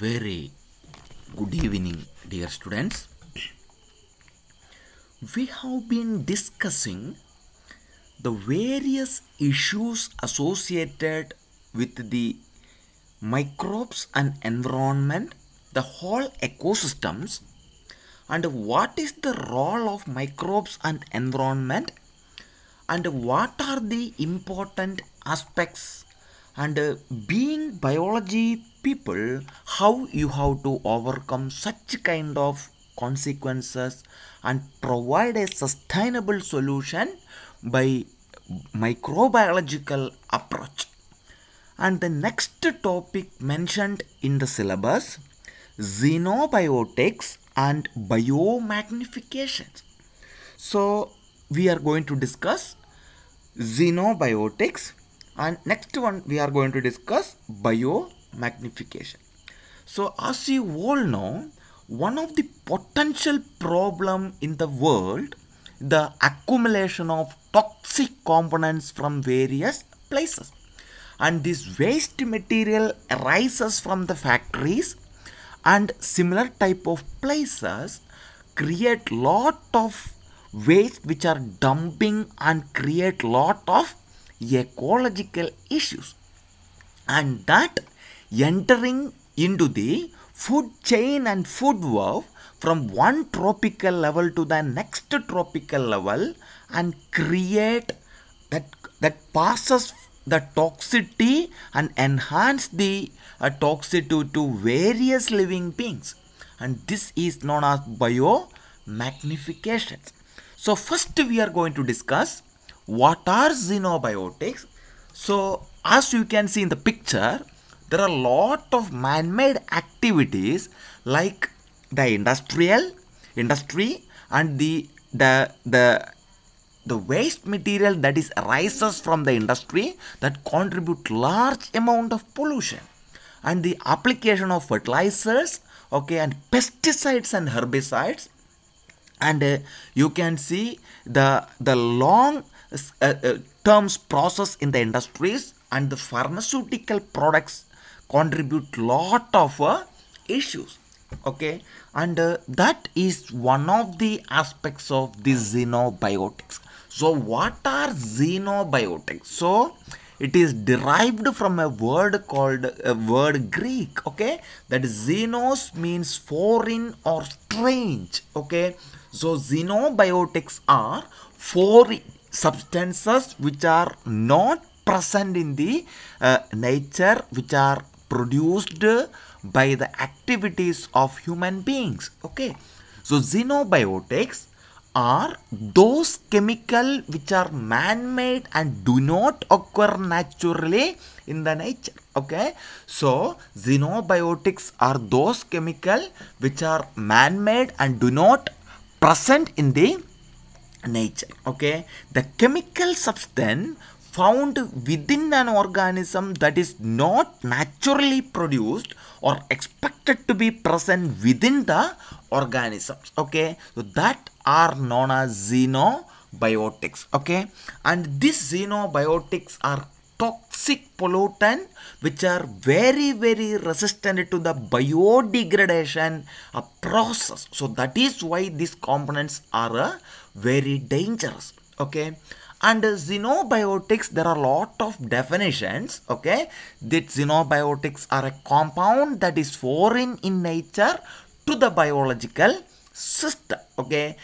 Very good evening, dear students. We have been discussing the various issues associated with the microbes and environment, the whole ecosystems, and what is the role of microbes and environment, and what are the important aspects, and being biology people, how you have to overcome such kind of consequences and provide a sustainable solution by microbiological approach. And the next topic mentioned in the syllabus, xenobiotics and biomagnifications. So we are going to discuss xenobiotics, and next one we are going to discuss biomagnification. So as you all know, one of the potential problem in the world, the accumulation of toxic components from various places, and this waste material arises from the factories and similar type of places create lot of waste which are dumping and create lot of ecological issues, and that entering into the food chain and food web from one tropical level to the next tropical level and create that passes the toxicity and enhance the toxicity to various living beings, and this is known as biomagnification. So first we are going to discuss what are xenobiotics. So as you can see in the picture, there are a lot of man-made activities like the industry and the waste material that is arises from the industry that contribute large amount of pollution, and the application of fertilizers, and pesticides and herbicides, and you can see the long terms process in the industries, and the pharmaceutical products contribute lot of issues, and that is one of the aspects of the xenobiotics. So what are xenobiotics? So it is derived from a word called a word Greek, that xenos means foreign or strange, so xenobiotics are foreign substances which are not present in the nature, which are produced by the activities of human beings. So xenobiotics are those chemical which are man-made and do not occur naturally in the nature. So xenobiotics are those chemical which are man-made and do not present in the nature. The chemical substance found within an organism that is not naturally produced or expected to be present within the organisms, so that are known as xenobiotics. And these xenobiotics are toxic pollutant which are very resistant to the biodegradation process. So that is why these components are very dangerous. And xenobiotics, there are a lot of definitions. That xenobiotics are a compound that is foreign in nature to the biological system. A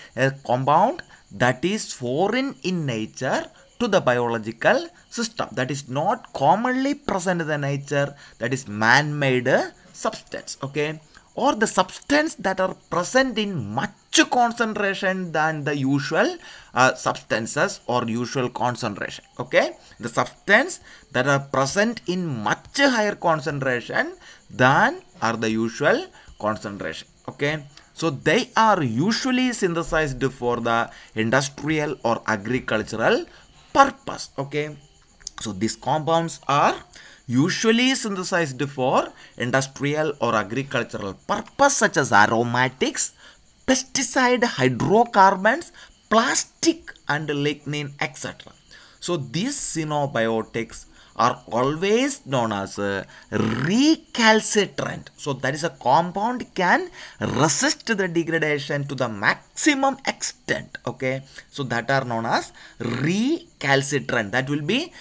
compound that is foreign in nature to the biological system, that is not commonly present in the nature, that is man-made substance, or the substance that are present in much concentration than the usual substances or usual concentration. The substance that are present in much higher concentration than are the usual concentration. So they are usually synthesized for the industrial or agricultural purpose. So these compounds are usually synthesized for industrial or agricultural purpose, such as aromatics, pesticide, hydrocarbons, plastic and lignin, etc. So these xenobiotics are always known as recalcitrant. So that is a compound can resist the degradation to the maximum extent. Okay, so that are known as recalcitrant. That will be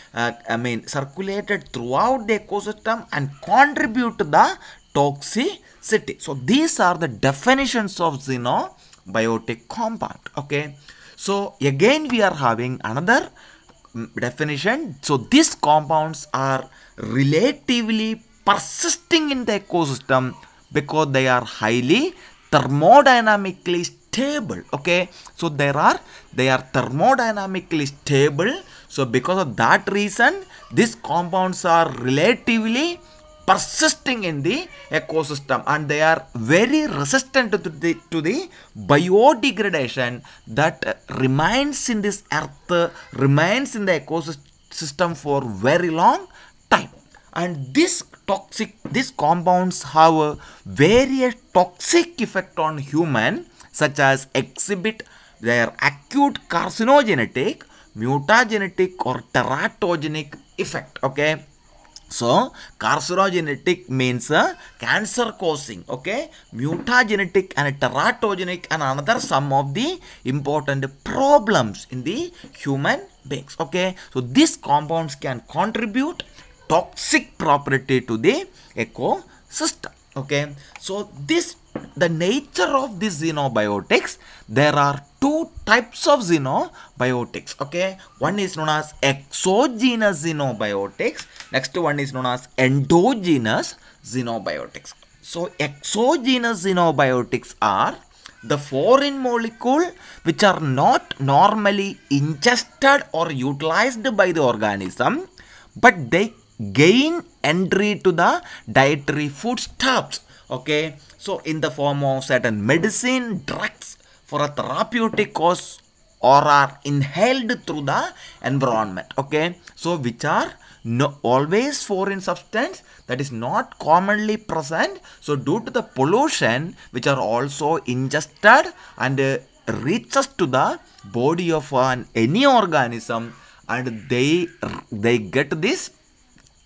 circulated throughout the ecosystem and contribute to the toxicity. So these are the definitions of xenobiotic compound. Okay, so again we are having another definition. So these compounds are relatively persisting in the ecosystem because they are highly thermodynamically stable. Okay, so they are thermodynamically stable. So because of that reason, these compounds are relatively persisting in the ecosystem and they are very resistant to the biodegradation that remains in this earth, remains in the ecosystem for very long time. And these compounds have a various toxic effect on human, such as exhibit their acute carcinogenic, mutagenic or teratogenic effect. Okay, so carcinogenic means cancer causing. Okay, mutagenic and teratogenic and another some of the important problems in the human beings. Okay, so these compounds can contribute toxic property to the ecosystem. Okay, so the nature of these xenobiotics, there are two types of xenobiotics. Okay, one is known as exogenous xenobiotics, next one is known as endogenous xenobiotics. So exogenous xenobiotics are the foreign molecule which are not normally ingested or utilized by the organism, but they gain entry to the dietary foodstuffs. Okay, so in the form of certain medicine, drugs for a therapeutic cause, or are inhaled through the environment. Okay, so which are always foreign substance that is not commonly present. So due to the pollution, which are also ingested and reaches to the body of any organism, and they get this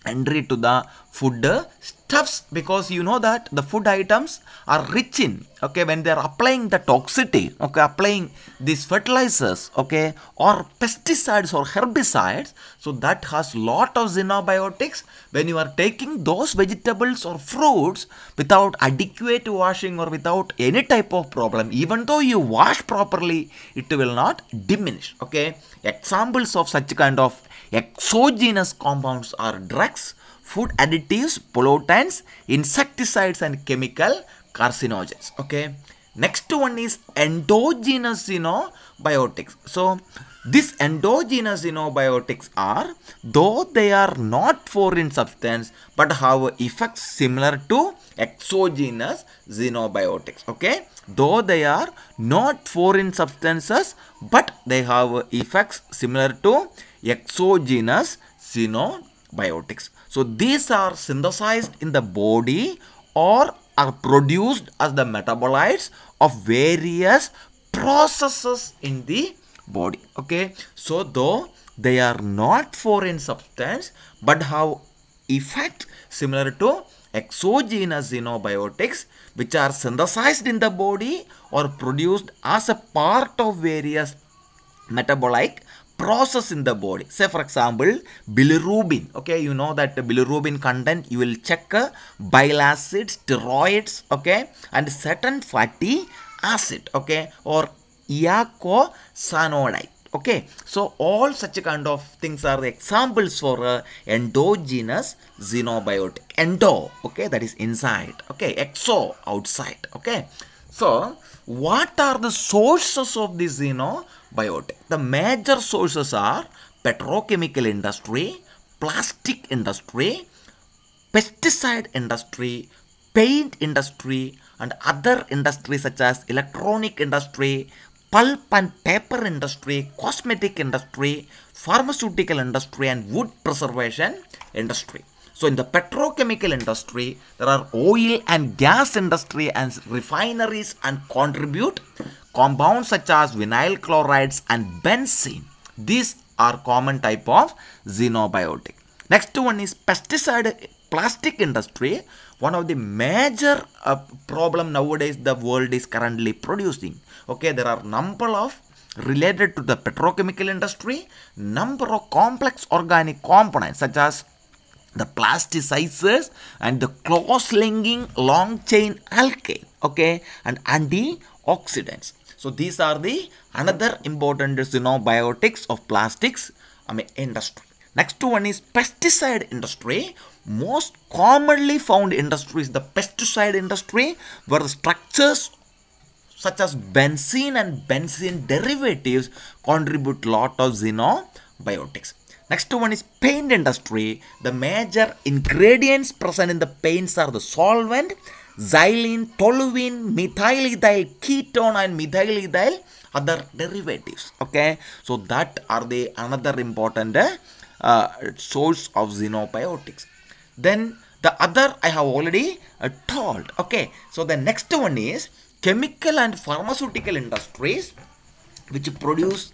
entry to the food stuffs, because you know that the food items are rich in, okay, when they are applying the toxicity, okay, applying these fertilizers, okay, or pesticides or herbicides, so that has lot of xenobiotics. When you are taking those vegetables or fruits without adequate washing or without any type of problem, even though you wash properly, it will not diminish. Okay, examples of such kind of exogenous compounds are drugs, food additives, pollutants, insecticides and chemical carcinogens. Okay, next one is endogenous xenobiotics. So these endogenous xenobiotics are, though they are not foreign substance, but have effects similar to exogenous xenobiotics. Okay, though they are not foreign substances, but they have effects similar to exogenous xenobiotics. So these are synthesized in the body or are produced as the metabolites of various processes in the body. Okay, so though they are not foreign substance, but have effect similar to exogenous xenobiotics, which are synthesized in the body or produced as a part of various metabolic process in the body. Say for example, bilirubin. Okay, you know that the bilirubin content, you will check bile acids, steroids, okay, and certain fatty acid, okay, or eicosanoate. Okay, so all such kind of things are the examples for endogenous xenobiotic. Endo, okay, that is inside. Okay, exo, outside. Okay, so what are the sources of this xenobiotic? The major sources are petrochemical industry, plastic industry, pesticide industry, paint industry, and other industries such as electronic industry, pulp and paper industry, cosmetic industry, pharmaceutical industry, and wood preservation industry. So in the petrochemical industry, there are oil and gas industry and refineries and contribute compounds such as vinyl chlorides and benzene. These are common type of xenobiotic. Next one is pesticide plastic industry. One of the major problem nowadays the world is currently producing. Okay, there are number of related to the petrochemical industry, number of complex organic components such as the plasticizers and the close-linking long-chain alkane, okay, and antioxidants. So these are the another important xenobiotics of plastics industry. Next one is pesticide industry. Most commonly found industry is the pesticide industry, where the structures such as benzene and benzene derivatives contribute lot of xenobiotics. Next one is paint industry. The major ingredients present in the paints are the solvent, xylene, toluene, methylethyl ketone and methylethyl other derivatives. Okay, so that are the another important source of xenobiotics. Then the other I have already told. Okay, so the next one is chemical and pharmaceutical industries, which produce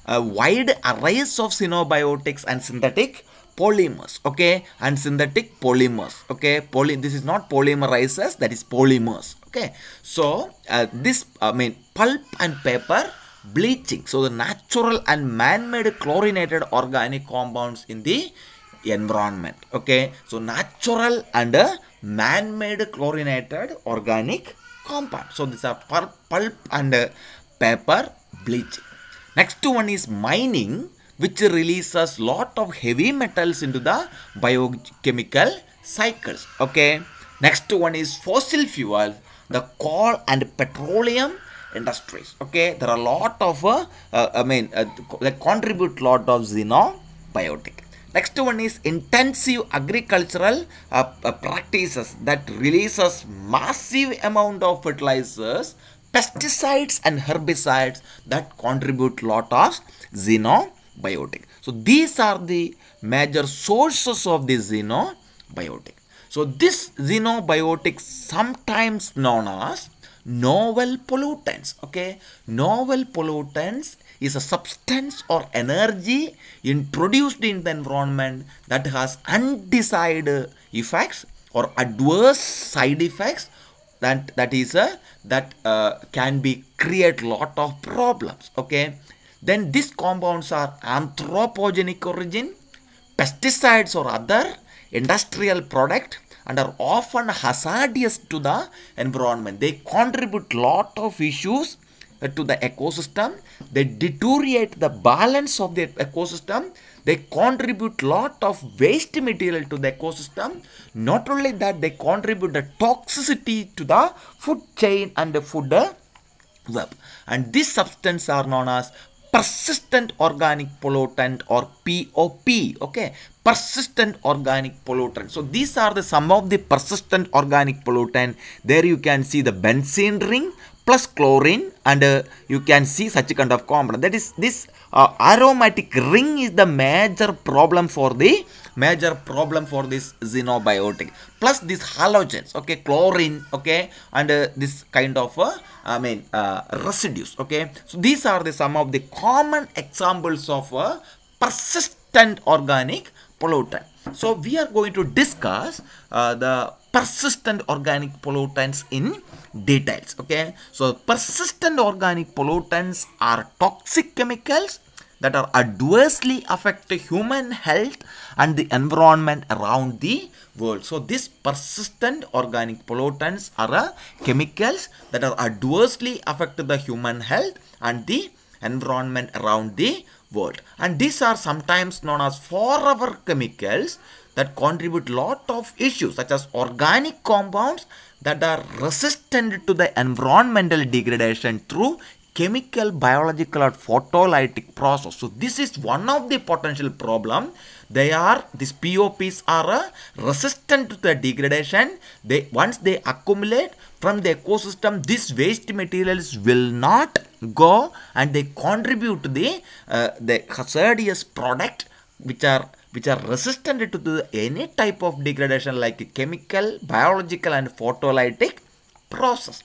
a wide arrays of xenobiotics and synthetic polymers. Okay, and synthetic polymers. Okay, this is not polymerizers, that is polymers. Okay, so this pulp and paper bleaching. So the natural and man-made chlorinated organic compounds in the environment. Okay, so natural and man-made chlorinated organic compound. So these are pulp and paper bleaching. Next one is mining, which releases lot of heavy metals into the biochemical cycles. Okay. Next one is fossil fuel, the coal and petroleum industries. Okay, there are a lot of they contribute lot of xenobiotic. Next one is intensive agricultural practices that releases massive amount of fertilizers, pesticides and herbicides that contribute lot of xenobiotic. So these are the major sources of the xenobiotic. So this xenobiotic sometimes known as novel pollutants. Okay, novel pollutants is a substance or energy introduced in the environment that has undesired effects or adverse side effects that can be create lot of problems. Okay, then these compounds are anthropogenic origin, pesticides or other industrial product, and are often hazardous to the environment. They contribute lot of issues to the ecosystem. They deteriorate the balance of the ecosystem. They contribute lot of waste material to the ecosystem. Not only that, they contribute the toxicity to the food chain and the food web. And these substances are known as persistent organic pollutant or POP. Okay, persistent organic pollutant. So these are the some of the persistent organic pollutant. There you can see the benzene ring plus chlorine, and you can see such kind of compound. That is this aromatic ring is the major problem for this xenobiotic, plus this halogens. Okay, chlorine. Okay, and this kind of residues. Okay, so these are the some of the common examples of persistent organic pollutant. So we are going to discuss the persistent organic pollutants in details. Okay, so persistent organic pollutants are toxic chemicals that are adversely affect human health and the environment around the world. So these persistent organic pollutants are chemicals that are adversely affect the human health and the environment around the world. And these are sometimes known as forever chemicals that contribute lot of issues such as organic compounds that are resistant to the environmental degradation through chemical, biological or photolytic process. So this is one of the potential problem. These POPs are resistant to the degradation. Once they accumulate from the ecosystem, these waste materials will not go and they contribute to the hazardous product which are resistant to any type of degradation like chemical, biological and photolytic process.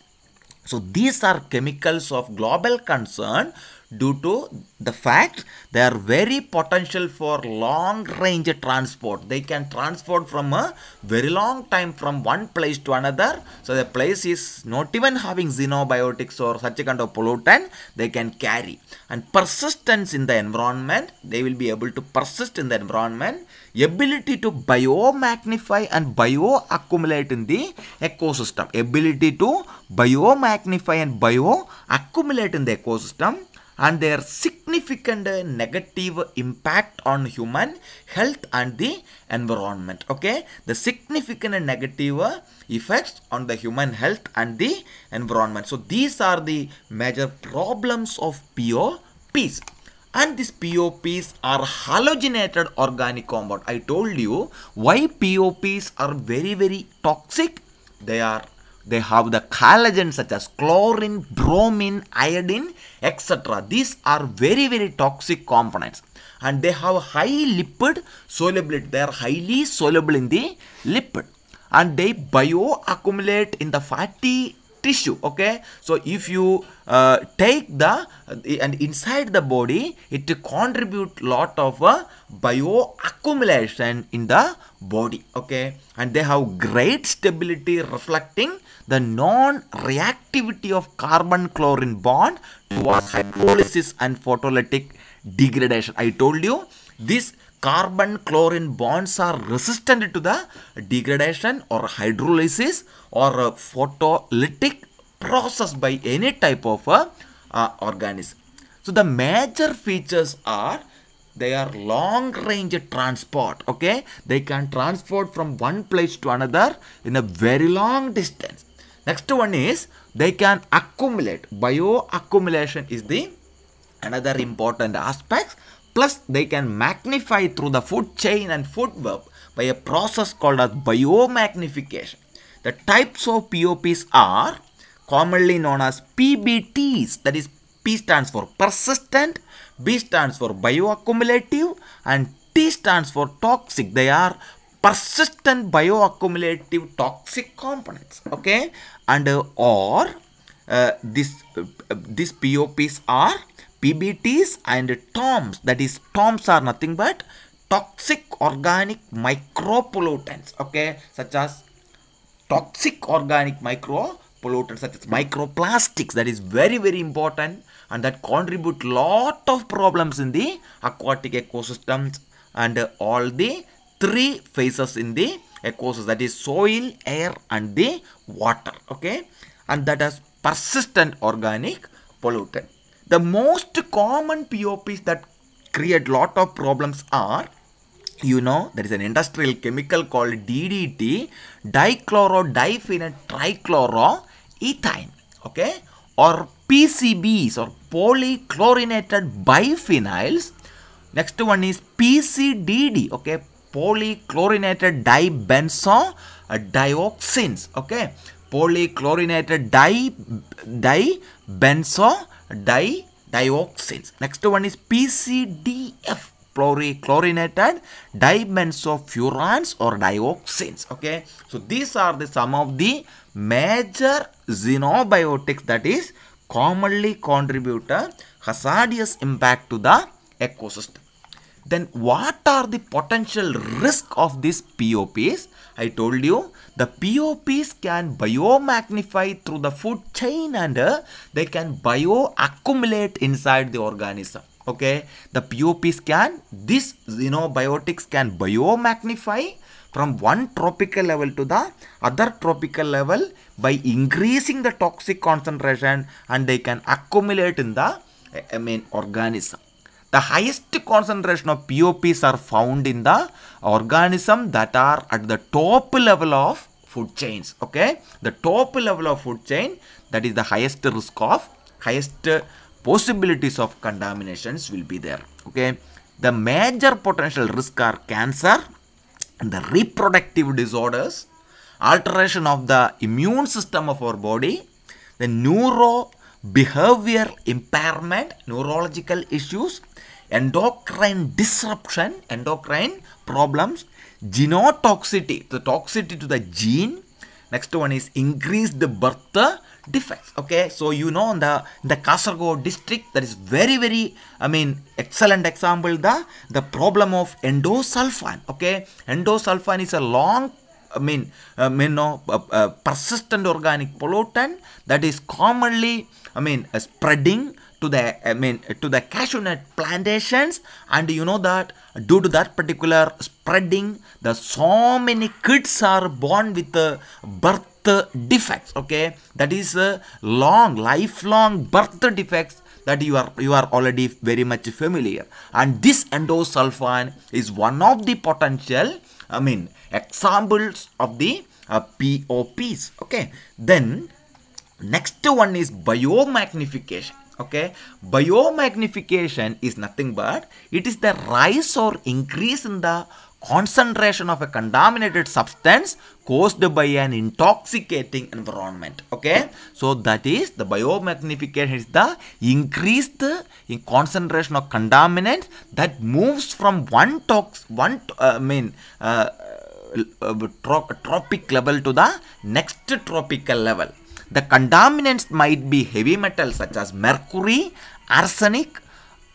So these are chemicals of global concern due to the fact they are very potential for long range transport. They can transport from a very long time from one place to another. So the place is not even having xenobiotics or such a kind of pollutant, they can carry. And persistence in the environment, they will be able to persist in the environment. Ability to biomagnify and bioaccumulate in the ecosystem. Ability to biomagnify and bioaccumulate in the ecosystem, and their significant negative impact on human health and the environment. Okay, the significant and negative effects on the human health and the environment. So these are the major problems of POPs. And these POPs are halogenated organic compound. I told you why POPs are very toxic. They have the halogens such as chlorine, bromine, iodine, etc. These are very toxic components, and they have high lipid solubility. They are highly soluble in the lipid, and they bioaccumulate in the fatty tissue. Okay, so if you take and inside the body, it contribute lot of bioaccumulation in the body. Okay, and they have great stability, reflecting the non-reactivity of carbon-chlorine bond towards hydrolysis and photolytic degradation. I told you these carbon-chlorine bonds are resistant to the degradation or hydrolysis or photolytic process by any type of organism. So the major features are they are long range transport. Okay, they can transport from one place to another in a very long distance. Next one is they can accumulate. Bioaccumulation is the another important aspect. Plus they can magnify through the food chain and food web by a process called as biomagnification. The types of POPs are commonly known as PBTs. That is, P stands for persistent, B stands for bioaccumulative, and T stands for toxic. They are persistent bioaccumulative toxic components. Okay, and these POPs are PBTs and TOMs. That is, TOMs are nothing but toxic organic micropollutants. Okay, such as toxic organic micropollutants such as microplastics. That is very important, and that contribute lot of problems in the aquatic ecosystems and all the three phases in the ecosystem, that is soil, air and the water. Okay, and that is persistent organic pollutant. The most common POPs that create lot of problems are, you know, there is an industrial chemical called DDT, dichloro-diphenyl trichloroethane. Okay, or PCBs or polychlorinated biphenyls. Next one is PCDD. Okay, polychlorinated dibenzodioxins. Okay, polychlorinated dibenzodioxins. Next one is PCDF, polychlorinated dibenzofurans or dioxins. Okay, so these are some of the major xenobiotics that is commonly contribute a hazardous impact to the ecosystem. Then what are the potential risk of these POPs? I told you the POPs can biomagnify through the food chain and they can bioaccumulate inside the organism. Okay, the POPs can, these xenobiotics can biomagnify from one tropical level to the other tropical level by increasing the toxic concentration, and they can accumulate in the organism. The highest concentration of POPs are found in the organism that are at the top level of food chains. Okay, the top level of food chain, that is the highest risk of, highest possibilities of contaminations will be there. Okay, the major potential risk are cancer, the reproductive disorders, alteration of the immune system of our body, the neurobehavior impairment, neurological issues, endocrine disruption, endocrine problems, genotoxicity, the toxicity to the gene. Next one is increased birth defects. Okay, so you know in the Kasaragod district, that is very excellent example, the problem of endosulfan. Okay, endosulfan is a long persistent organic pollutant that is commonly spreading to the cashew nut plantations, and you know that due to that particular spreading, the so many kids are born with birth defects. Okay, that is lifelong birth defects that you are already very much familiar, and this endosulfan is one of the potential examples of the POPs. Okay, then next one is biomagnification. Okay, biomagnification is nothing but it is the rise or increase in the concentration of a contaminated substance caused by an intoxicating environment. Okay, so that is the biomagnification is the increased in concentration of contaminants that moves from one tropic level to the next tropical level. The contaminants might be heavy metals such as mercury, arsenic,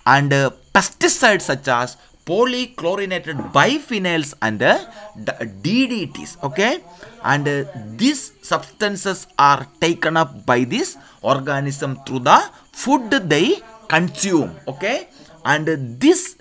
and pesticides such as polychlorinated biphenyls and DDTs. Okay, and these substances are taken up by this organism through the food they consume. Okay, and this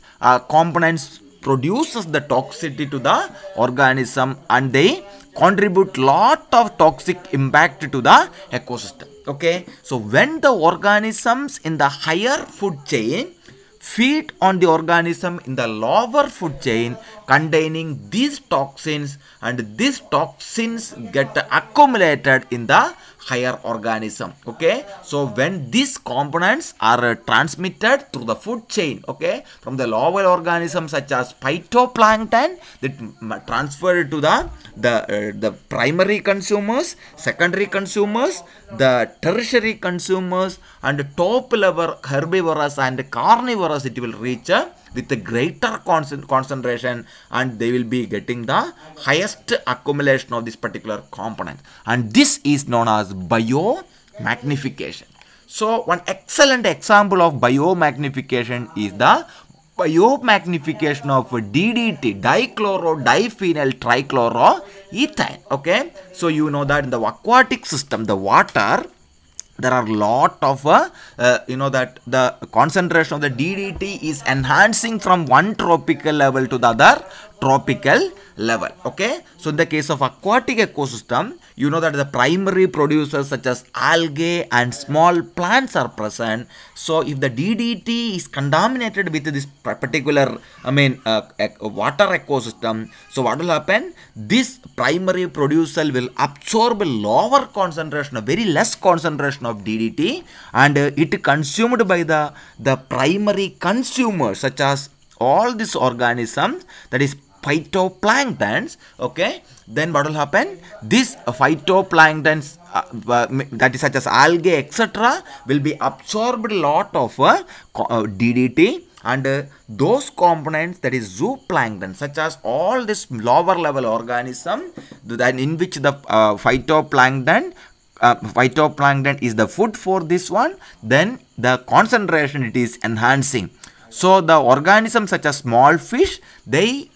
components produces the toxicity to the organism, and they contribute lot of toxic impact to the ecosystem. Okay, so when the organisms in the higher food chain feed on the organism in the lower food chain containing these toxins, and these toxins get accumulated in the higher organism. Okay, so when these components are transmitted through the food chain, okay, from the lower organisms such as phytoplankton, that transferred to the primary consumers, secondary consumers, the tertiary consumers, and top level herbivorous and carnivorous, it will reach with a greater concentration, and they will be getting the highest accumulation of this particular component, and this is known as biomagnification. So one excellent example of biomagnification is the biomagnification of DDT, dichloro-diphenyl trichloroethane. Okay, so you know that in the aquatic system, the water, there are lot of you know that the concentration of the DDT is enhancing from one tropical level to the other tropical level. Okay, so in the case of aquatic ecosystem, you know that the primary producers such as algae and small plants are present. So if the DDT is contaminated with this particular water ecosystem, so what will happen? This primary producer will absorb a lower concentration, a very less concentration of DDT, and it consumed by the primary consumers such as all these organisms, that is phytoplanktons. Okay, then what will happen? These phytoplanktons that is such as algae etc. will be absorbed a lot of DDT, and those components, that is zooplankton, such as all this lower level organism that in which the phytoplankton is the food for this one, then the concentration it is enhancing. So the organisms such as small fish, they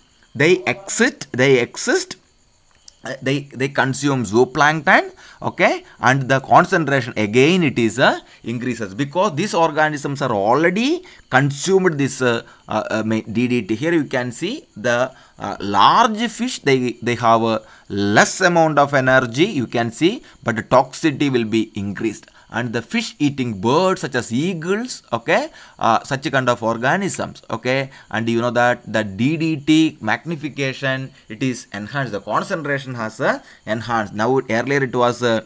consume zooplankton. Okay, and the concentration again it is increases because these organisms are already consumed this DDT. Here you can see the large fish, they have a less amount of energy, you can see, but the toxicity will be increased. And the fish eating birds such as eagles, okay, such kind of organisms, okay, and you know that the DDT magnification, it is enhanced, the concentration has enhanced. Now earlier it was 1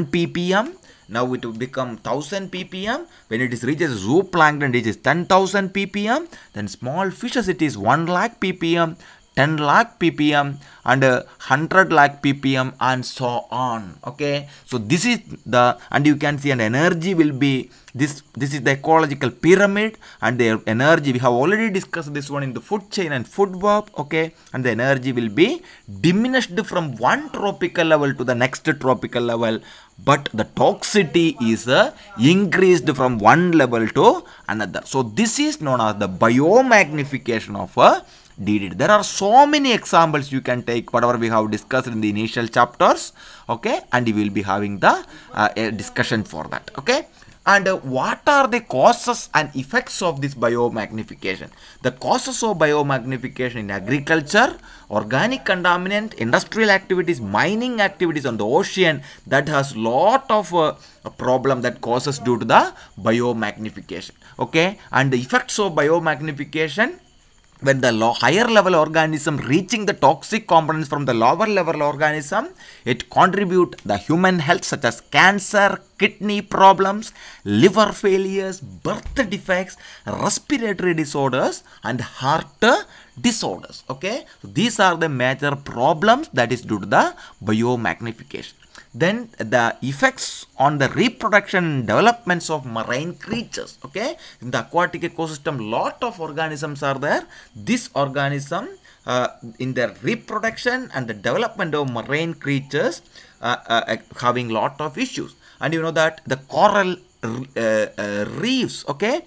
ppm, now it will become 1000 ppm. When it is reaches zooplankton, it is 10,000 ppm. Then small fishes, it is 1 lakh ppm. 10 lakh ppm and 100 lakh ppm and so on. Okay, so this is the, and you can see, and energy will be this is the ecological pyramid, and the energy we have already discussed this one in the food chain and food web. Okay, and the energy will be diminished from one tropical level to the next tropical level, but the toxicity is increased from one level to another. So this is known as the biomagnification of a DDT. There are so many examples you can take, whatever we have discussed in the initial chapters. Okay, and we will be having the discussion for that. Okay. And what are the causes and effects of this biomagnification? The causes of biomagnification in agriculture, organic contaminant, industrial activities, mining activities on the ocean, that has lot of problem that causes due to the biomagnification. Okay, and the effects of biomagnification: when the higher level organism reaching the toxic components from the lower level organism, it contribute the human health such as cancer, kidney problems, liver failures, birth defects, respiratory disorders and heart disorders. Okay, so these are the major problems that is due to the biomagnification. Then the effects on the reproduction and developments of marine creatures. Okay, in the aquatic ecosystem, lot of organisms are there. This organism in their reproduction and the development of marine creatures having lot of issues. And you know that the coral reefs, okay,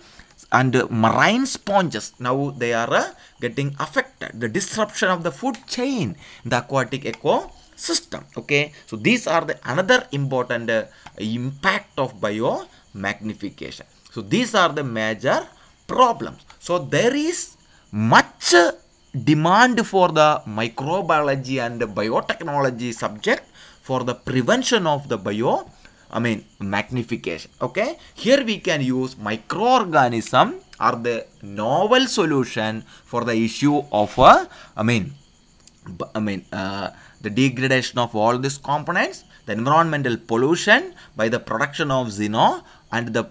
and marine sponges, now they are getting affected. The disruption of the food chain in the aquatic ecosystem. Okay, so these are the another important impact of biomagnification. So these are the major problems. So there is much demand for the microbiology and biotechnology subject for the prevention of the magnification. Okay, here we can use microorganism are the novel solution for the issue of the degradation of all these components, the environmental pollution by the production of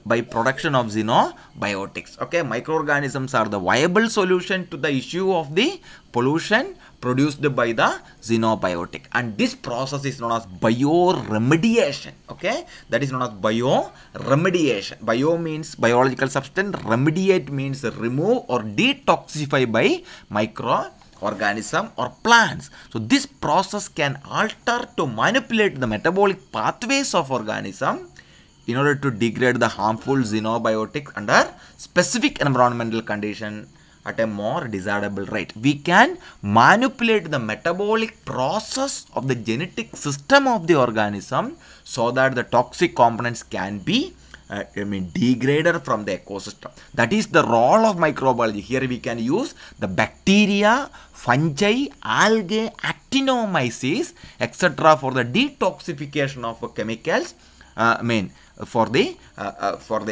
by production of xenobiotics. Okay, microorganisms are the viable solution to the issue of the pollution produced by the xenobiotic, and this process is known as bioremediation. Okay, that is known as bioremediation. Bio means biological substance, remediate means remove or detoxify by microorganism or plants. So this process can alter to manipulate the metabolic pathways of organism in order to degrade the harmful xenobiotics under specific environmental condition at a more desirable rate. We can manipulate the metabolic process of the genetic system of the organism so that the toxic components can be degraded from the ecosystem. That is the role of microbiology. Here we can use the bacteria, fungi, algae, actinomyces, etc. for the detoxification of chemicals for the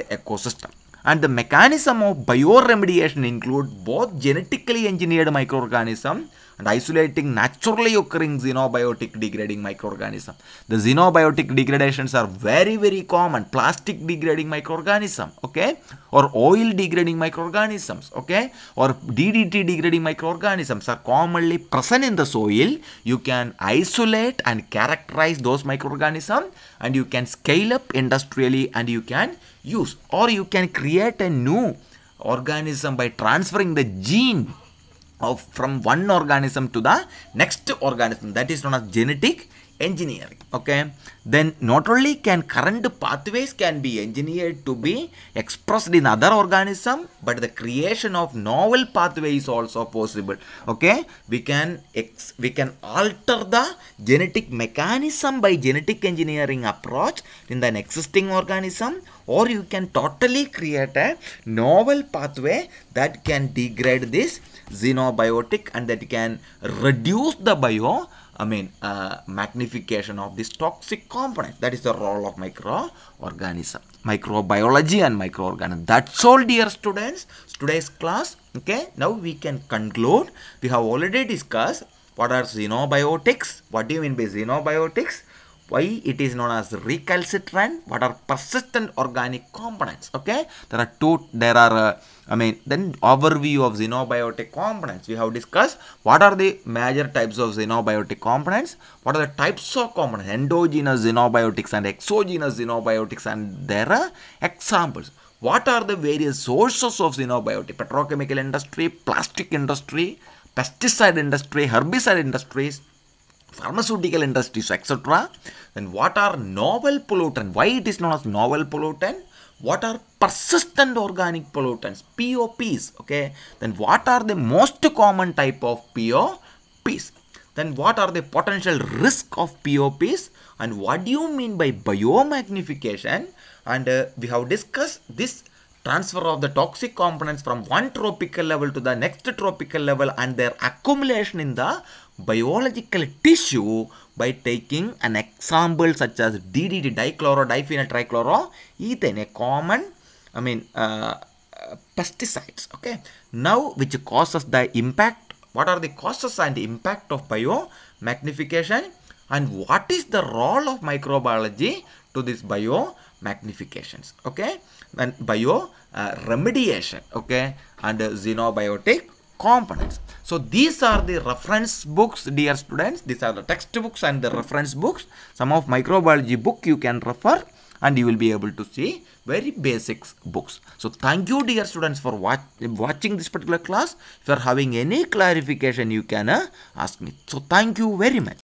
ecosystem. And the mechanism of bioremediation include both genetically engineered microorganism and isolating naturally occurring xenobiotic degrading microorganism. The xenobiotic degradations are very, very common. Plastic degrading microorganism, okay, or oil degrading microorganisms, okay, or DDT degrading microorganisms are commonly present in the soil. You can isolate and characterize those microorganisms, and you can scale up industrially, and you can use, or you can create a new organism by transferring the gene from one organism to the next organism. That is known as genetic engineering. Okay, then not only can current pathways can be engineered to be expressed in other organism, but the creation of novel pathway is also possible. Okay, we can alter the genetic mechanism by genetic engineering approach in an existing organism, or you can totally create a novel pathway that can degrade this xenobiotic and that can reduce the magnification of this toxic component. That is the role of microorganism, microbiology and microorganism. That's all, dear students, today's class. Okay, now we can conclude. We have already discussed what are xenobiotics, what do you mean by xenobiotics, Why it is known as recalcitrant? What are persistent organic components? Okay, then overview of xenobiotic components. We have discussed what are the major types of xenobiotic components, what are the types of components, endogenous xenobiotics and exogenous xenobiotics, and there are examples. What are the various sources of xenobiotic? Petrochemical industry, plastic industry, pesticide industry, herbicide industries, pharmaceutical industries, etc. Then what are novel pollutant? Why it is known as novel pollutant? What are persistent organic pollutants? POPs. Okay. Then what are the most common type of POPs? Then what are the potential risk of POPs? And what do you mean by biomagnification? And we have discussed this transfer of the toxic components from one tropical level to the next tropical level and their accumulation in the biological tissue by taking an example such as DDT, diphenyl trichloroethane, a common pesticides. Okay, now which causes the impact, what are the causes and impact of biomagnification, and what is the role of microbiology to this biomagnifications? Okay, and remediation, okay, and xenobiotic components. So these are the reference books, dear students. These are the textbooks and the reference books. Some of microbiology book you can refer and you will be able to see very basic books. So thank you, dear students, for watching this particular class. If you are having any clarification, you can ask me. So thank you very much.